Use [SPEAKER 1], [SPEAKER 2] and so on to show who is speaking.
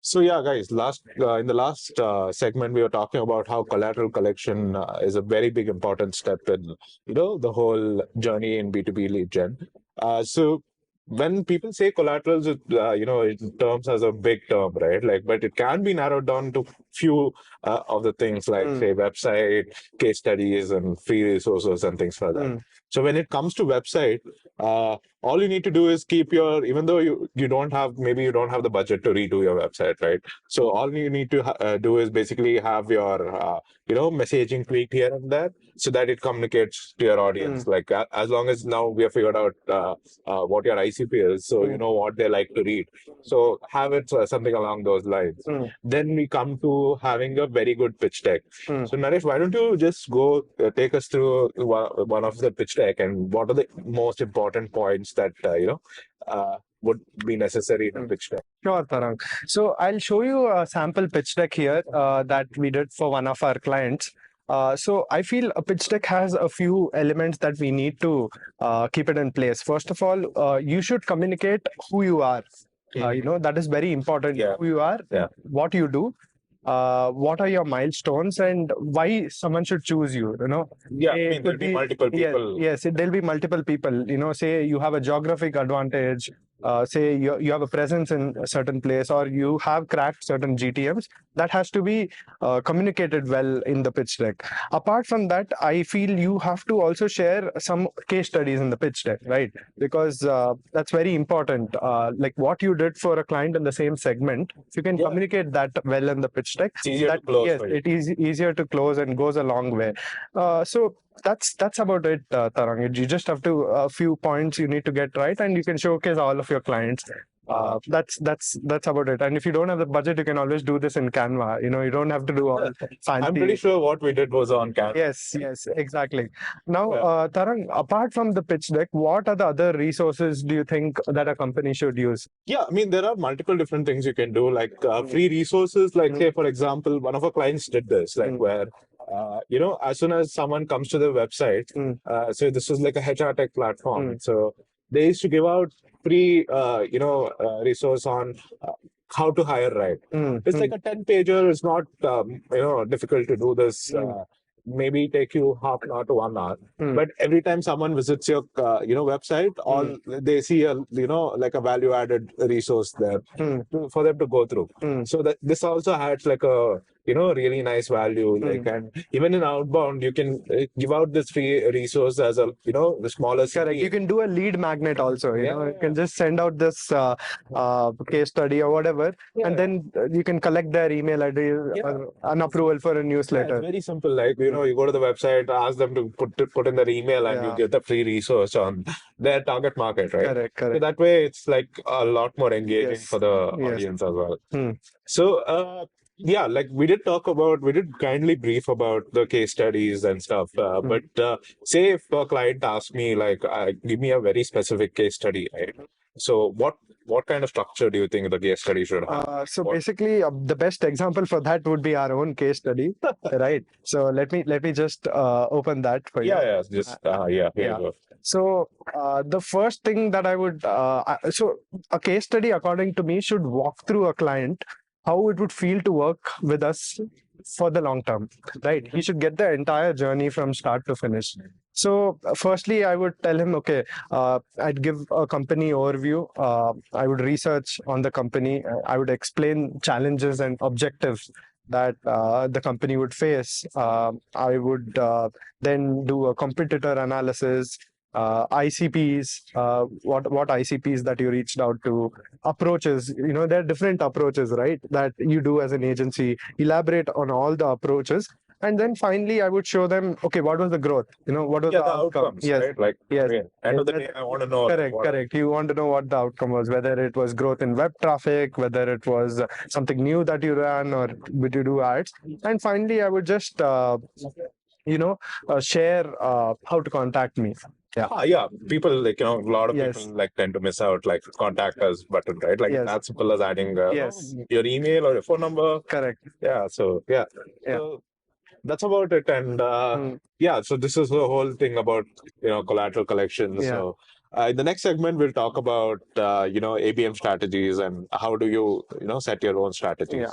[SPEAKER 1] So yeah, guys, in the last segment, we were talking about how collateral collection is a very big important step in the whole journey in B2B lead gen. So when people say collaterals, it terms as a big term, right? Like, but it can be narrowed down to few of the things like
[SPEAKER 2] Mm,
[SPEAKER 1] say website, case studies, and free resources and things like that.
[SPEAKER 2] mm,
[SPEAKER 1] So when it comes to website, all you need to do is keep your, even though you don't have, maybe you don't have the budget to redo your website, right? So all you need to do is basically have your messaging tweaked here and there so that it communicates to your audience.
[SPEAKER 2] mm,
[SPEAKER 1] Like as long as now we have figured out what your ICP is, so you
[SPEAKER 2] mm,
[SPEAKER 1] know what they like to read, so have it something along those lines.
[SPEAKER 2] mm,
[SPEAKER 1] Then we come to having a very good pitch deck.
[SPEAKER 2] mm.
[SPEAKER 1] So Naresh, why don't you just go take us through one of the pitch deck and what are the most important points that would be necessary in a
[SPEAKER 2] Mm.
[SPEAKER 1] pitch deck?
[SPEAKER 2] Sure, Tarang. So I'll show you a sample pitch deck here that we did for one of our clients. So I feel a pitch deck has a few elements that we need to keep it in place. First of all, you should communicate who you are. That is very important.
[SPEAKER 1] Yeah.
[SPEAKER 2] Who you are,
[SPEAKER 1] Yeah.
[SPEAKER 2] what you do, what are your milestones, and why someone should choose you.
[SPEAKER 1] Yeah, I
[SPEAKER 2] It
[SPEAKER 1] mean, there'll
[SPEAKER 2] could
[SPEAKER 1] be multiple people.
[SPEAKER 2] there'll be multiple people. Say you have a geographic advantage. Say you have a presence in a certain place, or you have cracked certain GTMs. That has to be communicated well in the pitch deck. Apart from that, I feel you have to also share some case studies in the pitch deck, right? Because that's very important. Like what you did for a client in the same segment, if you can
[SPEAKER 1] Yeah.
[SPEAKER 2] communicate that well in the pitch deck,
[SPEAKER 1] It's easier
[SPEAKER 2] that
[SPEAKER 1] to close
[SPEAKER 2] yes,
[SPEAKER 1] for you.
[SPEAKER 2] it is easier to close and goes a long way. So that's about it, Tarang. You just have to a few points you need to get right, and you can showcase all of your clients. That's about it. And if you don't have the budget, you can always do this in Canva. You don't have to do all fancy.
[SPEAKER 1] I'm pretty sure what we did was on Canva.
[SPEAKER 2] Yes, exactly. Now,
[SPEAKER 1] Yeah.
[SPEAKER 2] Tarang, apart from the pitch deck, what are the other resources do you think that a company should use?
[SPEAKER 1] Yeah, I mean, there are multiple different things you can do, like free resources. Like, say, for example, one of our clients did this, like where, as soon as someone comes to the website, so this was like a HR tech platform. So they used to give out free, resource on how to hire right. It's like a 10 pager. It's not, difficult to do this. Maybe take you half an hour to 1 hour. But every time someone visits your, website, all they see like a value added resource there for them to go through. So that this also adds like a really nice value. Like, and even in outbound, you can give out this free resource as a the smaller
[SPEAKER 2] Correct.
[SPEAKER 1] city.
[SPEAKER 2] You can do a lead magnet also. You can just send out this case study or whatever, and then you can collect their email ID or an approval for a
[SPEAKER 1] Yeah,
[SPEAKER 2] newsletter.
[SPEAKER 1] it's very simple. Like, you go to the website, ask them to put in their email, and you get the free resource on their target market, right?
[SPEAKER 2] Correct.
[SPEAKER 1] So that way, it's like a lot more engaging
[SPEAKER 2] Yes.
[SPEAKER 1] for the
[SPEAKER 2] Yes.
[SPEAKER 1] audience as well. So, yeah, like we did kindly brief about the case studies and stuff. But say if a client asks me, like, give me a very specific case study, right? So, what kind of structure do you think the case study should have?
[SPEAKER 2] So basically, the best example for that would be our own case study, right? So let me just open that for you.
[SPEAKER 1] Yeah, just here you go.
[SPEAKER 2] So the first thing that I would so a case study, according to me, should walk through a client how it would feel to work with us for the long term, right? He should get the entire journey from start to finish. So firstly, I would tell him, okay, I'd give a company overview. I would research on the company. I would explain challenges and objectives that the company would face. I would then do a competitor analysis, ICPs, what ICPs that you reached out to, approaches. There are different approaches, right? That you do as an agency. Elaborate on all the approaches. And then finally, I would show them, okay, what was the growth? What was
[SPEAKER 1] Yeah,
[SPEAKER 2] the
[SPEAKER 1] the
[SPEAKER 2] outcome?
[SPEAKER 1] outcomes,
[SPEAKER 2] Yes.
[SPEAKER 1] right? Like,
[SPEAKER 2] Yes.
[SPEAKER 1] end of the day, I want to know.
[SPEAKER 2] Correct. You want to know what the outcome was, whether it was growth in web traffic, whether it was something new that you ran, or would you do ads. And finally, I would just, share how to contact me.
[SPEAKER 1] Yeah. People like, a lot of
[SPEAKER 2] Yes.
[SPEAKER 1] people like tend to miss out like contact us button, right? Like
[SPEAKER 2] Yes.
[SPEAKER 1] as simple as adding
[SPEAKER 2] Yes.
[SPEAKER 1] your email or your phone number.
[SPEAKER 2] Correct.
[SPEAKER 1] Yeah. So, yeah. So that's about it. And yeah, so this is the whole thing about, collateral collection.
[SPEAKER 2] Yeah.
[SPEAKER 1] So In the next segment, we'll talk about ABM strategies and how do you set your own strategies.
[SPEAKER 2] Yeah.